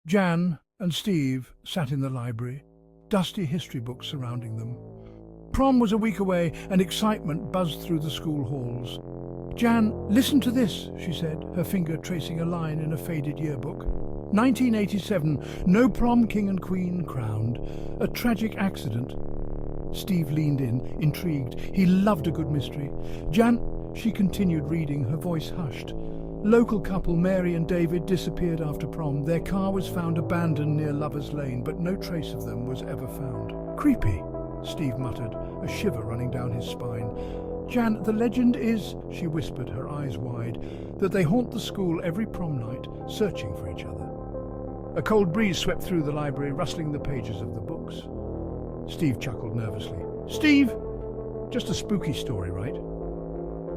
Jan and Steve sat in the library, dusty history books surrounding them. Prom was a week away and excitement buzzed through the school halls. "Jan, listen to this," she said, her finger tracing a line in a faded yearbook. 1987, no prom king and queen crowned. A tragic accident. Steve leaned in, intrigued. He loved a good mystery. "Jan," she continued reading, her voice hushed. "Local couple Mary and David disappeared after prom. Their car was found abandoned near Lover's Lane, but no trace of them was ever found." "Creepy," Steve muttered, a shiver running down his spine. "Jan, the legend is," she whispered, her eyes wide, "that they haunt the school every prom night, searching for each other." A cold breeze swept through the library, rustling the pages of the books. Steve chuckled nervously. "Steve, just a spooky story, right?"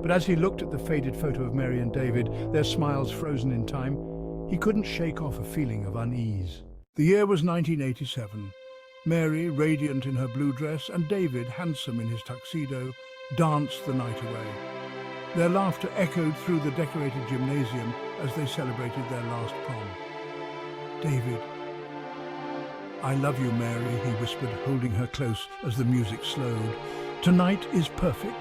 But as he looked at the faded photo of Mary and David, their smiles frozen in time, he couldn't shake off a feeling of unease. The year was 1987. Mary, radiant in her blue dress, and David, handsome in his tuxedo, danced the night away. Their laughter echoed through the decorated gymnasium as they celebrated their last prom. "David, I love you, Mary," he whispered, holding her close as the music slowed. "Tonight is perfect."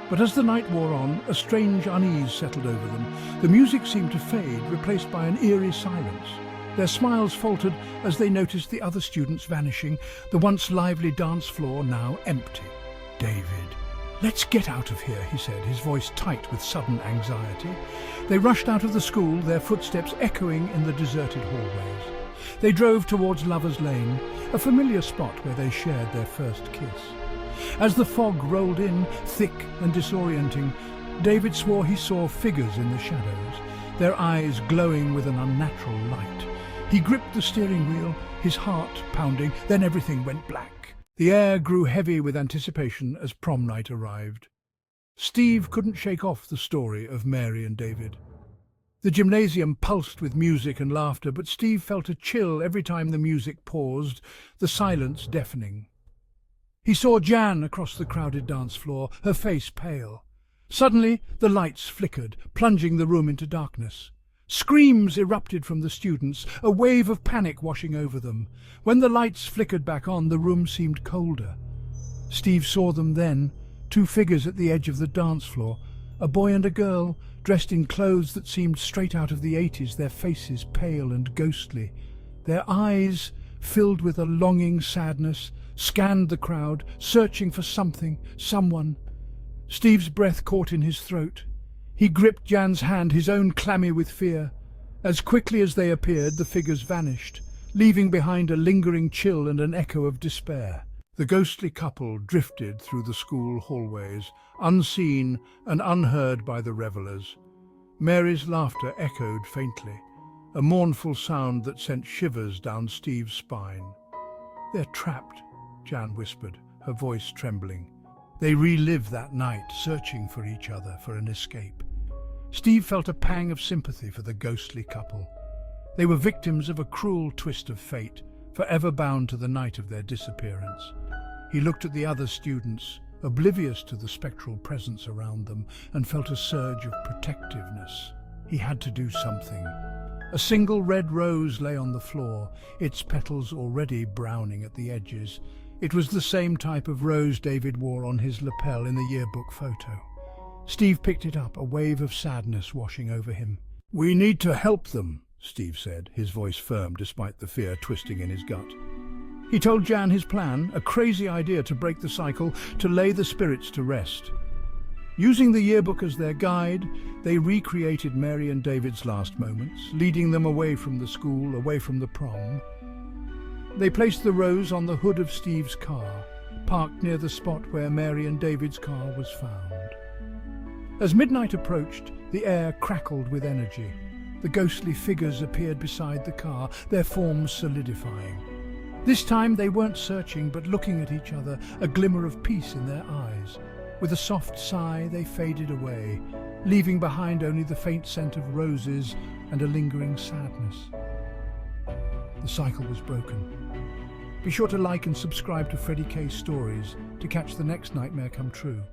But as the night wore on, a strange unease settled over them. The music seemed to fade, replaced by an eerie silence. Their smiles faltered as they noticed the other students vanishing, the once lively dance floor now empty. "David, let's get out of here," he said, his voice tight with sudden anxiety. They rushed out of the school, their footsteps echoing in the deserted hallways. They drove towards Lover's Lane, a familiar spot where they shared their first kiss. As the fog rolled in, thick and disorienting, David swore he saw figures in the shadows, their eyes glowing with an unnatural light. He gripped the steering wheel, his heart pounding, then everything went black. The air grew heavy with anticipation as prom night arrived. Steve couldn't shake off the story of Mary and David. The gymnasium pulsed with music and laughter, but Steve felt a chill every time the music paused, the silence deafening. He saw Jan across the crowded dance floor, her face pale. Suddenly, the lights flickered, plunging the room into darkness. Screams erupted from the students, a wave of panic washing over them. When the lights flickered back on, the room seemed colder. Steve saw them then, two figures at the edge of the dance floor, a boy and a girl, dressed in clothes that seemed straight out of the 80s, their faces pale and ghostly. Their eyes, filled with a longing sadness, scanned the crowd, searching for something, someone. Steve's breath caught in his throat. He gripped Jan's hand, his own clammy with fear. As quickly as they appeared, the figures vanished, leaving behind a lingering chill and an echo of despair. The ghostly couple drifted through the school hallways, unseen and unheard by the revellers. Mary's laughter echoed faintly, a mournful sound that sent shivers down Steve's spine. "They're trapped," Jan whispered, her voice trembling. They relived that night, searching for each other, for an escape. Steve felt a pang of sympathy for the ghostly couple. They were victims of a cruel twist of fate, forever bound to the night of their disappearance. He looked at the other students, oblivious to the spectral presence around them, and felt a surge of protectiveness. He had to do something. A single red rose lay on the floor, its petals already browning at the edges. It was the same type of rose David wore on his lapel in the yearbook photo. Steve picked it up, a wave of sadness washing over him. "We need to help them," Steve said, his voice firm despite the fear twisting in his gut. He told Jan his plan, a crazy idea to break the cycle, to lay the spirits to rest. Using the yearbook as their guide, they recreated Mary and David's last moments, leading them away from the school, away from the prom. They placed the rose on the hood of Steve's car, parked near the spot where Mary and David's car was found. As midnight approached, the air crackled with energy. The ghostly figures appeared beside the car, their forms solidifying. This time they weren't searching, but looking at each other, a glimmer of peace in their eyes. With a soft sigh, they faded away, leaving behind only the faint scent of roses and a lingering sadness. The cycle was broken. Be sure to like and subscribe to Freddy K Stories to catch the next nightmare come true.